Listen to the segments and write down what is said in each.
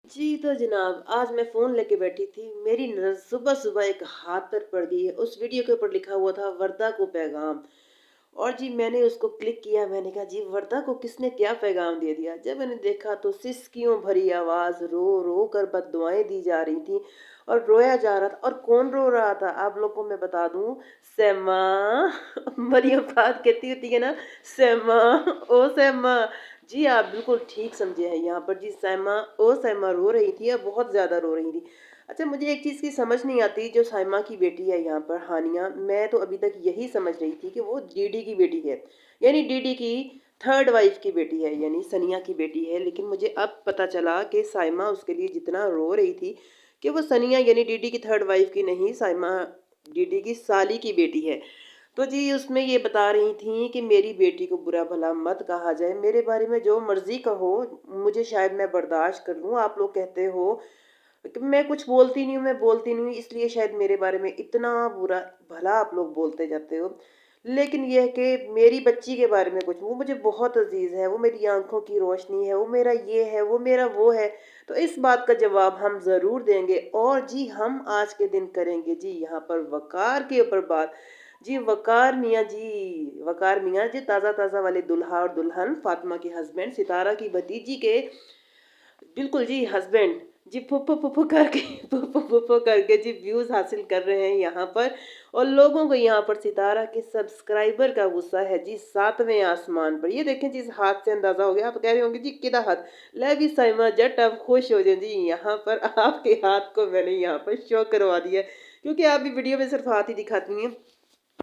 जी, तो जनाब आज मैं फ़ोन लेके बैठी थी। मेरी नज़र सुबह-सुबह एक हाथ पर पड़ गई है। उस वीडियो के ऊपर लिखा हुआ था वर्दा को पैगाम। और जी मैंने उसको क्लिक किया। मैंने कहा जी वर्दा को किसने क्या पैगाम दे दिया। जब मैंने देखा तो सिसकियों भरी आवाज़, रो रो कर बद्दुआएं दी जा रही थी और रोया जा रहा था। और कौन रो रहा था आप लोग को मैं बता दूं, सैमा। मरियम फात कहती होती है ना, सैमा, ओ सैमा। जी आप बिल्कुल ठीक समझे हैं यहाँ पर। जी सैमा, ओ सैमा रो रही थी और बहुत ज़्यादा रो रही थी। अच्छा, मुझे एक चीज़ की समझ नहीं आती, जो साइमा की बेटी है यहाँ पर हानिया, मैं तो अभी तक यही समझ रही थी कि वो डीडी की बेटी है, यानी डीडी की थर्ड वाइफ की बेटी है, यानी सनिया की बेटी है। लेकिन मुझे अब पता चला कि साइमा उसके लिए जितना रो रही थी कि वो सनिया यानी डीडी की थर्ड वाइफ की नहीं, साइमा डीडी की साली की बेटी है। तो जी उसमें ये बता रही थी कि मेरी बेटी को बुरा भला मत कहा जाए, मेरे बारे में जो मर्जी कहो, मुझे शायद मैं बर्दाश्त कर लूँ। आप लोग कहते हो कि मैं कुछ बोलती नहीं हूँ, मैं बोलती नहीं हूँ, इसलिए शायद मेरे बारे में इतना बुरा भला आप लोग बोलते जाते हो। लेकिन ये है कि मेरी बच्ची के बारे में कुछ, वो मुझे बहुत अजीज है, वो मेरी आंखों की रोशनी है, वो मेरा ये है, वो मेरा वो है। तो इस बात का जवाब हम जरूर देंगे। और जी हम आज के दिन करेंगे जी यहाँ पर वकार के ऊपर बात। जी वकार मियाँ जी, वकार मियाँ जी ताज़ा ताज़ा वाले दुल्हा और दुल्हन, फातिमा के हस्बैंड, सितारा की भतीजी के बिल्कुल जी हस्बैंड, जी फुफ्फो फुफ्फो करके फुफ्फो फुफ्फो करके जी व्यूज हासिल कर रहे हैं यहाँ पर। और लोगों को यहाँ पर सितारा के सब्सक्राइबर का गुस्सा है जी सातवें आसमान पर। ये देखें जी, इस हाथ से अंदाजा हो गया। आप कह रहे होंगे जी किदा हाथ, ले भी साइमा जट अब खुश हो जाए जी, यहाँ पर आपके हाथ को मैंने यहाँ पर शो करवा दिया है, क्योंकि आप भी वीडियो में सिर्फ हाथ ही दिखाती हैं।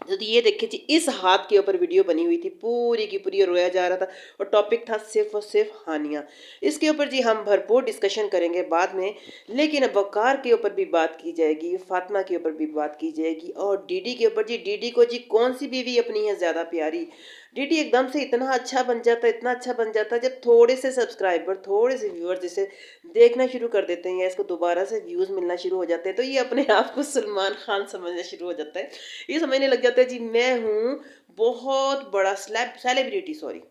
तो ये देखिए जी, इस हाथ के ऊपर वीडियो बनी हुई थी पूरी की पूरी, रोया जा रहा था और टॉपिक था सिर्फ और सिर्फ हानिया। इसके ऊपर जी हम भरपूर डिस्कशन करेंगे बाद में। लेकिन अब वकार के ऊपर भी बात की जाएगी, फातिमा के ऊपर भी बात की जाएगी और डीडी के ऊपर। जी डीडी को जी कौन सी बीवी अपनी है ज्यादा प्यारी। डीडी एकदम से इतना अच्छा बन जाता, इतना अच्छा बन जाता, जब थोड़े से सब्सक्राइबर, थोड़े से व्यूअर जैसे देखना शुरू कर देते हैं या इसको दोबारा से व्यूज मिलना शुरू हो जाते हैं, तो ये अपने आप को सलमान खान समझना शुरू हो जाता है। ये समझने लग जाता है जी मैं हूँ बहुत बड़ा सेलिब्रिटी, सॉरी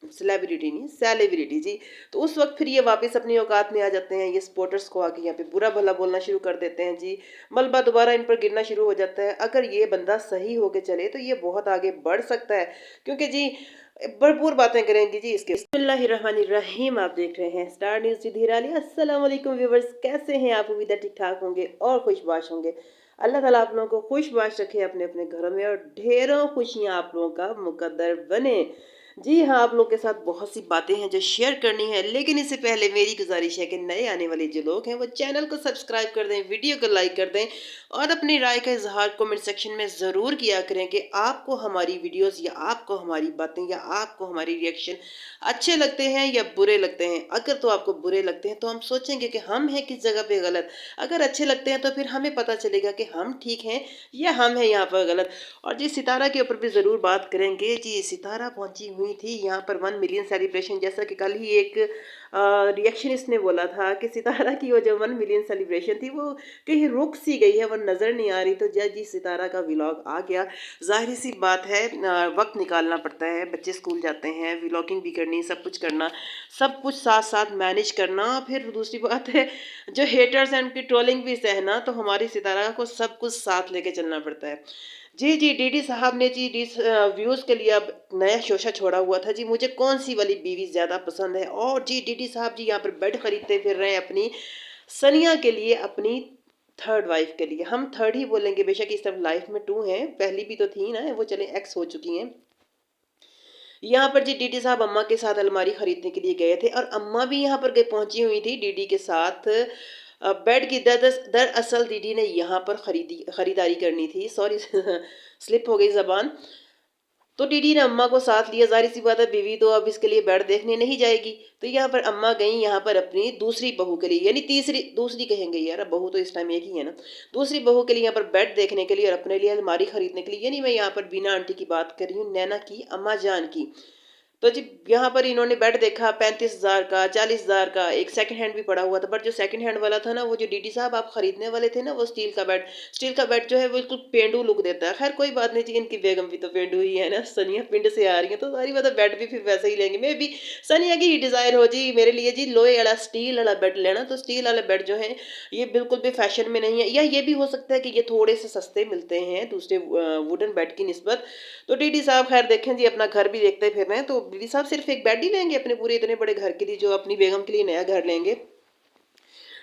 सेलिब्रिटी नहीं, सेलिब्रिटी जी। तो उस वक्त फिर ये वापस अपनी औकात में आ जाते हैं, ये सपोर्टर्स को आके यहाँ पे बुरा भला बोलना शुरू कर देते हैं जी। मलबा दोबारा इन पर गिरना शुरू हो जाता है। अगर ये बंदा सही होके चले तो ये बहुत आगे बढ़ सकता है, क्योंकि जी भरपूर बातें करेंगे जी इसके। बिस्मिल्लाहिर्रहमानिर्रहीम, आप देख रहे हैं स्टार न्यूज जी धीराली। अस्सलाम वालेकुम व्यूवर्स, कैसे हैं आप? उम्मीद है ठीक ठाक होंगे और खुशबाश होंगे। अल्लाह ताला आप लोगों को खुशबाश रखे अपने अपने घरों में और ढेरों खुशियां आप लोगों का मुकद्दर बने। जी हाँ, आप लोग के साथ बहुत सी बातें हैं जो शेयर करनी है, लेकिन इससे पहले मेरी गुजारिश है कि नए आने वाले जो लोग हैं वो चैनल को सब्सक्राइब कर दें, वीडियो को लाइक कर दें और अपनी राय का इजहार कमेंट सेक्शन में ज़रूर किया करें कि आपको हमारी वीडियोस या आपको हमारी बातें या आपको हमारी रिएक्शन अच्छे लगते हैं या बुरे लगते हैं। अगर तो आपको बुरे लगते हैं तो हम सोचेंगे कि हम हैं किस जगह पे गलत। अगर अच्छे लगते हैं तो फिर हमें पता चलेगा कि हम ठीक हैं या हम हैं यहाँ पर गलत। और जी सितारा के ऊपर भी ज़रूर बात करेंगे। जी सितारा पहुंची हुई थी यहाँ पर 1 मिलियन सेलिब्रेशन, जैसा कि कल ही एक रिएक्शनिस्ट ने बोला था कि सितारा की वो जो 1 मिलियन सेलिब्रेशन थी वो कहीं रुक सी गई है, वो नज़र नहीं आ रही। तो जब जी सितारा का व्लॉग आ गया, जाहिर सी बात है वक्त निकालना पड़ता है, बच्चे स्कूल जाते हैं, व्लॉगिंग भी करनी, सब कुछ करना, सब कुछ साथ साथ मैनेज करना। फिर दूसरी बात है जो हेटर्स हैं उनकी ट्रोलिंग भी सहना, तो हमारी सितारा को सब कुछ साथ लेके चलना पड़ता है। जी जी डीडी साहब ने जी व्यूज़ के लिए अब नया शोशा छोड़ा हुआ था जी, मुझे कौन सी वाली बीवी ज़्यादा पसंद है। और जी डीडी साहब जी यहाँ पर बेड खरीदते फिर रहे हैं अपनी सनिया के लिए, अपनी थर्ड वाइफ के लिए। हम थर्ड ही बोलेंगे, बेशक इस तरफ लाइफ में टू हैं, पहली भी तो थी ना, वो चले एक्स हो चुकी हैं। यहाँ पर जी डीडी साहब अम्मा के साथ अलमारी खरीदने के लिए गए थे और अम्मा भी यहाँ पर गए पहुंची हुई थी डीडी के साथ। बेड की दरअसल दीदी ने यहाँ पर खरीदारी करनी थी, सॉरी स्लिप हो गई जबान। तो डीडी ने अम्मा को साथ लिया, जाहिर सी बात है बीवी तो अब इसके लिए बेड देखने नहीं जाएगी। तो यहाँ पर अम्मा गई यहाँ पर अपनी दूसरी बहू के लिए, यानी तीसरी दूसरी कहेंगे यार, अब बहू तो इस टाइम एक ही है ना, दूसरी बहू के लिए यहाँ पर बेड देखने के लिए और अपने लिए अलमारी खरीदने के लिए। यानी मैं यहाँ पर बीना आंटी की बात कर रही हूँ, नैना की, अम्मा जान की। तो जी यहाँ पर इन्होंने बेड देखा 35,000 का, 40,000 का, एक सेकंड हैंड भी पड़ा हुआ था। बट जो सेकंड हैंड वाला था ना, वो जो डीडी साहब आप खरीदने वाले थे ना, वो स्टील का बेड जो है वो बिल्कुल पेंडू लुक देता है। खैर कोई बात नहीं जी, इनकी बेगम भी तो पेंडू ही है ना, सनिया पिंड से आ रही है तो सारी बात बेड भी फिर वैसे ही लेंगे। मैं भी सनिया की ही डिजायर हो जी मेरे लिए जी, लोहे वाला स्टील वाला बेड लेना। तो स्टील वाला बेड जो है ये बिल्कुल भी फैशन में नहीं है, या ये भी हो सकता है कि ये थोड़े से सस्ते मिलते हैं दूसरे वुडन बेड की निस्बत। तो डीडी साहब खैर देखें जी, अपना घर भी देखते फिर रहे हैं। तो डीडी साहब सिर्फ एक बेड ही लेंगे अपने पूरे इतने बड़े घर के लिए, जो अपनी बेगम के लिए नया घर लेंगे।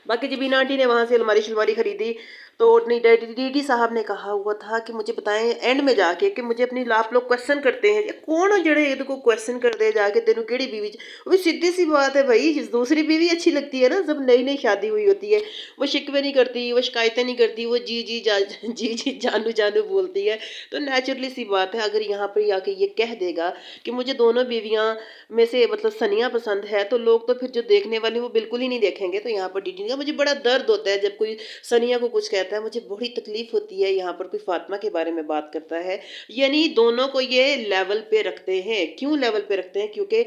बाकी जब बीना आंटी ने वहाँ से अलमारी शलमारी खरीदी, तो नहीं, डीडी साहब ने कहा हुआ था कि मुझे बताएं एंड में जाके कि मुझे अपनी आप लोग क्वेश्चन करते हैं, ये कौन है जड़े ये को क्वेश्चन कर दे जाके तेनू केड़ी बीवी वो सीधी सी बात है भाई, दूसरी बीवी अच्छी लगती है ना, जब नई नई शादी हुई होती है। वो शिकवे नहीं करती, वो शिकायतें नहीं करती, वो जी जानू जानू बोलती है। तो नेचुरली सी बात है, अगर यहाँ पर आके ये कह देगा कि मुझे दोनों बीवियां में से मतलब सनिया पसंद है, तो लोग तो फिर जो देखने वाले वो बिल्कुल ही नहीं देखेंगे। तो यहाँ पर डीडी का मुझे बड़ा दर्द होता है जब कोई सनिया को कुछ कहता है, मुझे बड़ी तकलीफ होती है। यहाँ पर कोई फातिमा के बारे में बात करता है, यानी दोनों को ये लेवल पे रखते हैं। क्यों लेवल पे रखते हैं? क्योंकि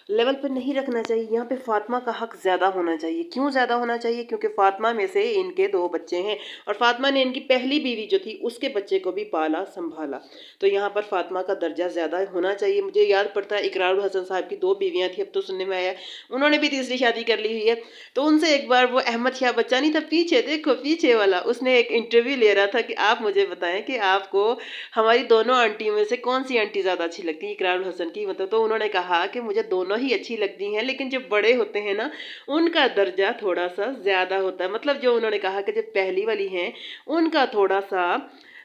लेवल पे नहीं रखना चाहिए। यहाँ पे फातिमा का हक ज्यादा होना चाहिए। क्यों ज्यादा होना चाहिए? क्योंकि फातिमा में से इनके 2 बच्चे हैं, और फातिमा ने इनकी पहली बीवी जो थी उसके बच्चे को भी पाला संभाला। तो यहाँ पर फातिमा का दर्जा ज्यादा होना चाहिए। मुझे याद पड़ता है इकरारुल हसन साहब की 2 बीवियां थी, अब तो सुनने में आया उन्होंने भी तीसरी शादी कर ली हुई है। तो उनसे एक बार वो अहमद शाह बच्चा नहीं था पीछे, देखो पीछे वाला, उसने एक इंटरव्यू ले रहा था कि आप मुझे बताएं कि आपको हमारी दोनों आंटियों में से कौन सी आंटी ज्यादा अच्छी लगती है, इकरारुल हसन की मतलब। तो उन्होंने कहा कि मुझे दोनों ही अच्छी लगती हैं, लेकिन जो बड़े होते हैं ना उनका दर्जा थोड़ा सा ज्यादा होता है। मतलब जो उन्होंने कहा कि जो पहली वाली हैं उनका थोड़ा सा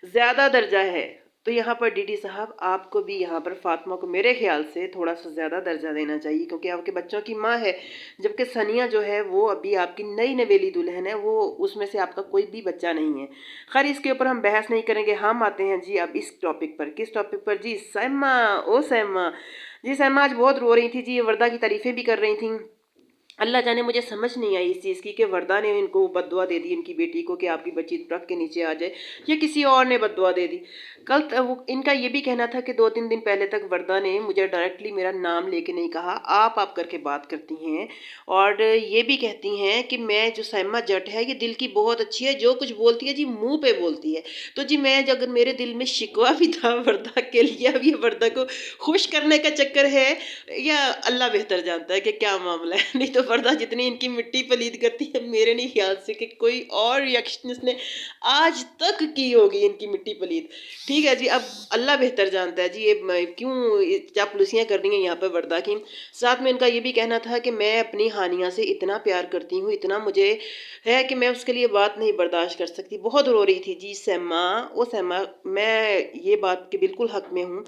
ज्यादा दर्जा है। तो यहाँ पर डीडी साहब आपको भी यहाँ पर फातिमा को मेरे ख्याल से थोड़ा सा ज्यादा दर्जा देना चाहिए, क्योंकि आपके बच्चों की माँ है। जबकि सनिया जो है वो अभी आपकी नई नवेली दुल्हन है, वो उसमें से आपका कोई भी बच्चा नहीं है। खैर इसके ऊपर हम बहस नहीं करेंगे। हम आते हैं जी अब इस टॉपिक पर। किस टॉपिक पर जी? सैमा, ओ सैमा जी। सैमा आज बहुत रो रही थी जी, ये वर्दा की तारीफें भी कर रही थी। अल्लाह जाने मुझे समझ नहीं आई इस चीज़ की कि वर्दा ने इनको बददुआ दे दी इनकी बेटी को कि आपकी बच्ची ट्रक के नीचे आ जाए, या किसी और ने बददुआ दे दी। वो इनका ये भी कहना था कि 2-3 दिन पहले तक वर्दा ने मुझे डायरेक्टली मेरा नाम लेके नहीं कहा, आप करके बात करती हैं। और ये भी कहती हैं कि मैं जो सैमा जट है ये दिल की बहुत अच्छी है, जो कुछ बोलती है जी मुंह पे बोलती है। तो जी मैं अगर मेरे दिल में शिकवा भी था वर्दा के लिए, अब ये वर्दा को खुश करने का चक्कर है या अल्लाह बेहतर जानता है कि क्या मामला है। नहीं तो वर्दा जितनी इनकी मिट्टी पलीद करती है, मेरे नहीं ख्याल से कि कोई और रिएक्शन इसने आज तक की होगी इनकी मिट्टी पलीद। ठीक है जी, अब अल्लाह बेहतर जानता है जी ये क्यों चापलूसियाँ कर रही हैं यहाँ पर वर्दा की। साथ में इनका ये भी कहना था कि मैं अपनी हानिया से इतना प्यार करती हूँ, इतना मुझे है कि मैं उसके लिए बात नहीं बर्दाश्त कर सकती। बहुत रो रही थी जी सैमा। ओ सैमा, मैं ये बात के बिल्कुल हक में हूँ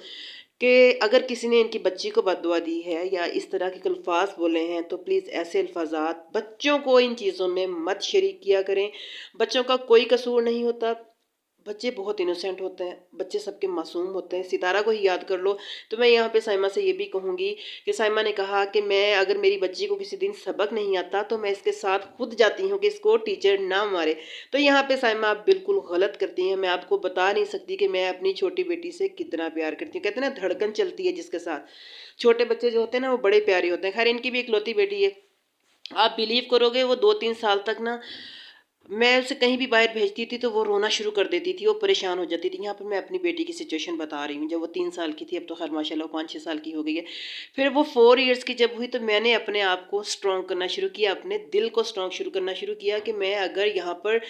कि अगर किसी ने इनकी बच्ची को बददुआ दी है या इस तरह के अल्फाज बोले हैं, तो प्लीज़ ऐसे अल्फाजात बच्चों को इन चीज़ों में मत शरीक किया करें। बच्चों का कोई कसूर नहीं होता, बच्चे बहुत इनोसेंट होते हैं, बच्चे सबके मासूम होते हैं। सितारा को ही याद कर लो। तो मैं यहाँ पे साइमा से ये भी कहूँगी कि साइमा ने कहा कि मैं अगर मेरी बच्ची को किसी दिन सबक नहीं आता तो मैं इसके साथ खुद जाती हूँ कि इसको टीचर ना मारे। तो यहाँ पे साइमा आप बिल्कुल गलत करती हैं। मैं आपको बता नहीं सकती कि मैं अपनी छोटी बेटी से कितना प्यार करती हूँ। कहते हैं ना धड़कन चलती है जिसके साथ। छोटे बच्चे जो होते हैं ना वो बड़े प्यारे होते हैं। खैर इनकी भी इकलौती बेटी है। आप बिलीव करोगे वो 2-3 साल तक ना मैं उसे कहीं भी बाहर भेजती थी तो वो रोना शुरू कर देती थी, वो परेशान हो जाती थी। यहाँ पर मैं अपनी बेटी की सिचुएशन बता रही हूँ। जब वो 3 साल की थी, अब तो खैर माशाल्लाह वो 5-6 साल की हो गई है। फिर वो 4 इयर्स की जब हुई तो मैंने अपने आप को स्ट्रॉन्ग करना शुरू किया, अपने दिल को स्ट्रॉन्ग शुरू करना शुरू किया कि मैं अगर यहाँ पर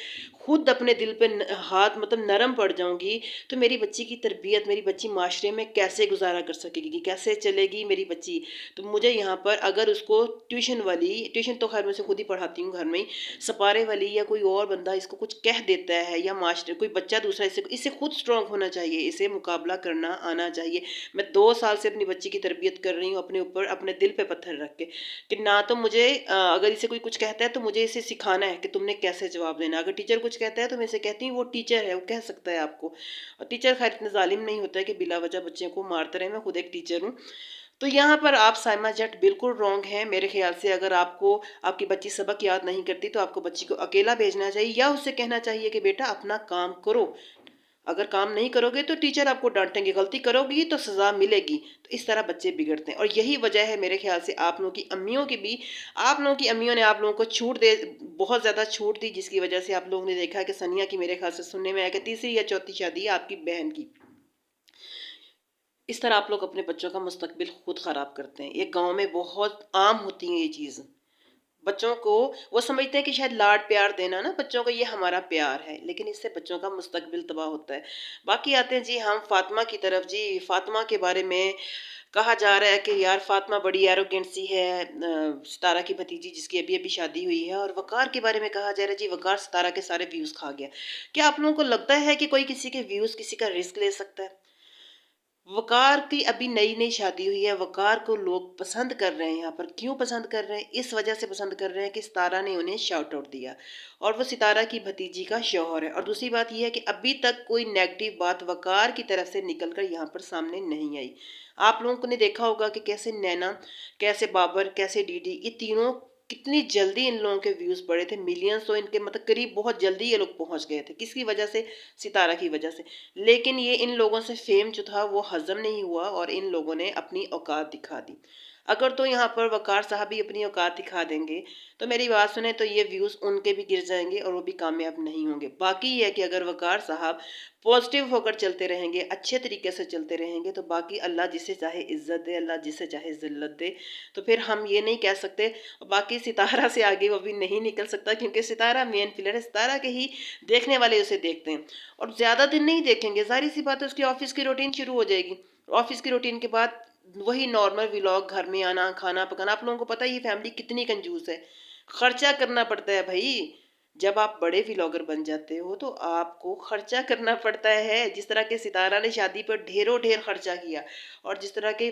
खुद अपने दिल पे हाथ मतलब नरम पड़ जाऊँगी तो मेरी बच्ची की तरबियत, मेरी बच्ची माशरे में कैसे गुजारा कर सकेगी, कैसे चलेगी मेरी बच्ची। तो मुझे यहाँ पर अगर उसको ट्यूशन तो खैर मैं उसे खुद ही पढ़ाती हूँ घर में ही, सपारे वाली या कोई और बंदा इसको कुछ कह देता है या मास्टर कोई बच्चा दूसरा, इसे खुद स्ट्रांग होना चाहिए, इसे मुकाबला करना आना चाहिए। मैं 2 साल से अपनी बच्ची की तरबियत कर रही हूँ अपने ऊपर, अपने दिल पे पत्थर रख के कि ना तो मुझे अगर इसे कोई कुछ कहता है तो मुझे इसे सिखाना है कि तुमने कैसे जवाब देना। अगर टीचर कुछ कहता है तो मैं इसे कहती हूँ वो टीचर है, वो कह सकता है आपको। और टीचर खैर इतने जालिम नहीं होता है कि बिला वजह बच्चे को मारते रहे। मैं खुद एक टीचर हूँ। तो यहाँ पर आप साइमा जट बिल्कुल रॉन्ग है मेरे ख्याल से। अगर आपको आपकी बच्ची सबक याद नहीं करती तो आपको बच्ची को अकेला भेजना चाहिए या उससे कहना चाहिए कि बेटा अपना काम करो, अगर काम नहीं करोगे तो टीचर आपको डांटेंगे, गलती करोगी तो सजा मिलेगी। तो इस तरह बच्चे बिगड़ते हैं और यही वजह है मेरे ख्याल से आप लोगों की अम्मियों की भी, आप लोगों की अम्मियों ने आप लोगों को छूट दे, बहुत ज़्यादा छूट दी, जिसकी वजह से आप लोगों ने देखा कि सनिया की मेरे ख्याल से सुनने में आया कि तीसरी या चौथी शादी है आपकी बहन की। इस तरह आप लोग अपने बच्चों का मुस्तकबिल खुद ख़राब करते हैं। ये गाँव में बहुत आम होती है ये चीज़। बच्चों को वो समझते हैं कि शायद लाड प्यार देना ना बच्चों को, ये हमारा प्यार है, लेकिन इससे बच्चों का मुस्तकबिल तबाह होता है। बाकी आते हैं जी हम फातिमा की तरफ। जी फातिमा के बारे में कहा जा रहा है कि यार फातिमा बड़ी एरोगेंट सी है, सितारा की भतीजी जिसकी अभी अभी शादी हुई है। और वकार के बारे में कहा जा रहा है जी वकार सितारा के सारे व्यूज खा गया। क्या आप लोगों को लगता है कि कोई किसी के व्यूज किसी का रिस्क ले सकता है? वकार की अभी नई नई शादी हुई है, वकार को लोग पसंद कर रहे हैं। यहाँ पर क्यों पसंद कर रहे हैं? इस वजह से पसंद कर रहे हैं कि सितारा ने उन्हें शाउट आउट दिया और वो सितारा की भतीजी का शौहर है। और दूसरी बात यह है कि अभी तक कोई नेगेटिव बात वकार की तरफ से निकलकर यहाँ पर सामने नहीं आई। आप लोगों ने देखा होगा कि कैसे नैना, कैसे बाबर, कैसे डीडी, ये तीनों कितनी जल्दी इन लोगों के व्यूज बढ़े थे, मिलियंस तो इनके मतलब करीब बहुत जल्दी ये लोग पहुंच गए थे। किसकी वजह से? सितारा की वजह से। लेकिन ये इन लोगों से फेम जो था वो हजम नहीं हुआ और इन लोगों ने अपनी औकात दिखा दी। अगर तो यहाँ पर वकार साहब भी अपनी औकात दिखा देंगे तो मेरी बात सुने तो ये व्यूज उनके भी गिर जाएंगे और वो भी कामयाब नहीं होंगे। बाकी ये है कि अगर वकार साहब पॉजिटिव होकर चलते रहेंगे, अच्छे तरीके से चलते रहेंगे, तो बाकी अल्लाह जिसे चाहे इज्जत दे, अल्लाह जिसे चाहे जिल्लत दे। तो फिर हम ये नहीं कह सकते। बाकी सितारा से आगे वो भी नहीं निकल सकता क्योंकि सितारा मेन पिलर है, सितारा के ही देखने वाले उसे देखते हैं और ज़्यादा दिन नहीं देखेंगे। ज़ाहिर सी बात है उसकी ऑफिस की रूटीन शुरू हो जाएगी। ऑफिस की रूटीन के बाद वही नॉर्मल व्लॉग, घर में आना, खाना पकाना। आप लोगों को पता है ये फैमिली कितनी कंजूस है, खर्चा करना पड़ता है भाई। जब आप बड़े व्लॉगर बन जाते हो तो आपको खर्चा करना पड़ता है। जिस तरह के सितारा ने शादी पर ढेरों ढेर खर्चा किया और जिस तरह के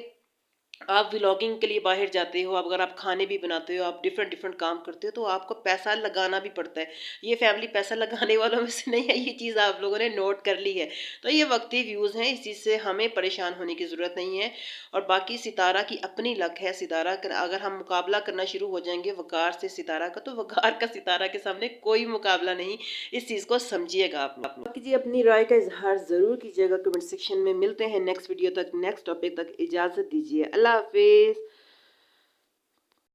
आप व्लॉगिंग के लिए बाहर जाते हो, अगर आप खाने भी बनाते हो, आप डिफरेंट डिफरेंट काम करते हो, तो आपको पैसा लगाना भी पड़ता है। ये फैमिली पैसा लगाने वालों में से नहीं है, ये चीज़ आप लोगों ने नोट कर ली है। तो ये वक्ती व्यूज़ हैं, इस चीज़ से हमें परेशान होने की ज़रूरत नहीं है। और बाकी सितारा की अपनी लक है। सितारा अगर हम मुकाबला करना शुरू हो जाएंगे वकार से सितारा का, तो वकार का सितारा के सामने कोई मुकाबला नहीं। इस चीज़ को समझिएगा आप लोग। बाकी जी अपनी राय का इजहार ज़रूर कीजिएगा कमेंट सेक्शन में। मिलते हैं नेक्स्ट वीडियो तक, नेक्स्ट टॉपिक तक। इजाज़त दीजिए। अल्लाह हाफिज़।